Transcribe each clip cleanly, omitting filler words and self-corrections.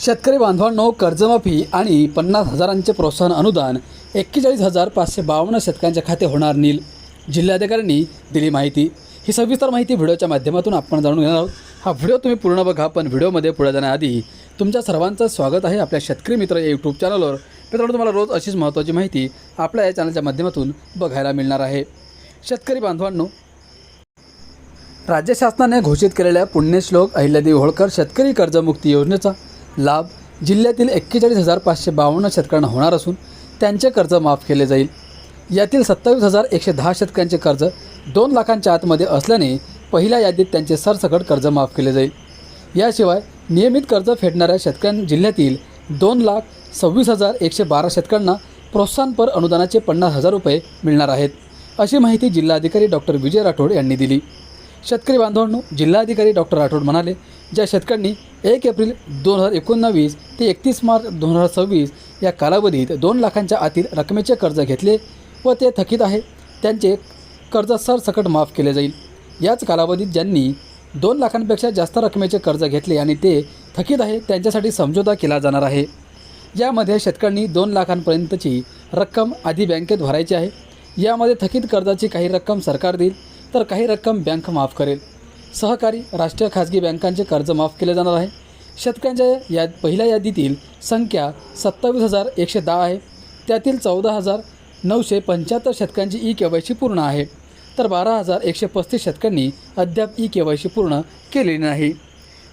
शेतकरी बांधवांनो, कर्जमाफी आणि 50,000चे प्रोत्साहन अनुदान 41,552 शेतकऱ्यांच्या खाते होणार नील. जिल्हाधिकाऱ्यांनी दिली माहिती. ही सविस्तर माहिती व्हिडिओच्या माध्यमातून आपण जाणून घेणार आहोत. हा व्हिडिओ तुम्ही पूर्ण बघा, पण व्हिडिओमध्ये पुढे जाण्याआधी तुमच्या सर्वांचं स्वागत आहे आपल्या शेतकरी मित्र या यूट्यूब चॅनलवर. मित्रांनो, तुम्हाला रोज अशीच महत्त्वाची माहिती आपल्या या चॅनलच्या माध्यमातून बघायला मिळणार आहे. शेतकरी बांधवांनो, राज्य शासनाने घोषित केलेल्या पुण्यश्लोक अहिल्यादेवी होळकर शेतकरी कर्जमुक्ती योजनेचा लाभ जिल्ह्यातील 41,552 शेतकऱ्यांना होणार असून त्यांचे कर्ज माफ केले जाईल. यातील 27,110 शेतकऱ्यांचे कर्ज 2 लाखांच्या आतमध्ये असल्याने पहिल्या यादीत त्यांचे सरसकट कर्ज माफ केले जाईल. याशिवाय नियमित कर्ज फेडणाऱ्या शेतकऱ्यांना जिल्ह्यातील 2,26,112 शेतकऱ्यांना प्रोत्साहनपर अनुदानाचे 50,000 रुपये मिळणार आहेत, अशी माहिती जिल्हाधिकारी डॉक्टर विजय राठोड यांनी दिली. शेतकरी बांधवांनो, जिल्हाधिकारी डॉक्टर राठोड म्हणाले, ज्या शेतकऱ्यांनी 1 एप्रिल 2019 ते 31 मार्च 2026 या कालावधीत 2 लाखांच्या आतील रकमेचे कर्ज घेतले व ते थकीत आहे, त्यांचे कर्ज सरसकट माफ केले जाईल. याच कालावधीत ज्यांनी 2 लाखांपेक्षा जास्त रकमेचे कर्ज घेतले आणि ते थकीत आहे, त्यांच्यासाठी समझोता केला जाणार आहे. यामध्ये शेतकऱ्यांनी 2 लाखांपर्यंतची रक्कम आधी बँकेत भरायची आहे. यामध्ये थकीत कर्जाची काही रक्कम सरकार देईल तर काही रक्कम बँक माफ करेल. सहकारी, राष्ट्रीय खाजगी बँकांचे कर्ज माफ केले जाणार आहे. शेतकऱ्यांच्या पहिल्या यादीतील संख्या 27,110 आहे. त्यातील 14,975 शेतकऱ्यांची ई-KYC पूर्ण आहे, तर 12,135 शेतकऱ्यांनी अद्याप ई-KYC पूर्ण केलेली नाही.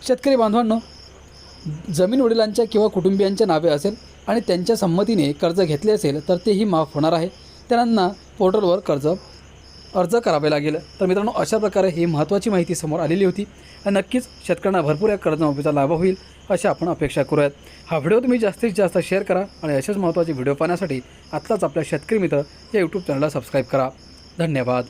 शेतकरी बांधवांनो, जमीन वडिलांच्या किंवा कुटुंबियांच्या नावे असेल आणि त्यांच्या संमतीने कर्ज घेतले असेल तर तेही माफ होणार आहे. त्यांना पोर्टलवर अर्ज करावे लागेल. तर मित्रांनो, अशा प्रकारे ही महत्त्वाची माहिती समोर आलेली होती आणि नक्कीच शेतकऱ्यांना भरपूर या कर्जमाफीचा लाभ होईल अशी आपण अपेक्षा करूयात. हा व्हिडिओ तुम्ही जास्तीत जास्त शेअर करा आणि असेच महत्त्वाचे व्हिडिओ पाहण्यासाठी आत्ताच आपल्या शेतकरी मित्र या यूट्यूब चॅनलला सबस्क्राईब करा. धन्यवाद.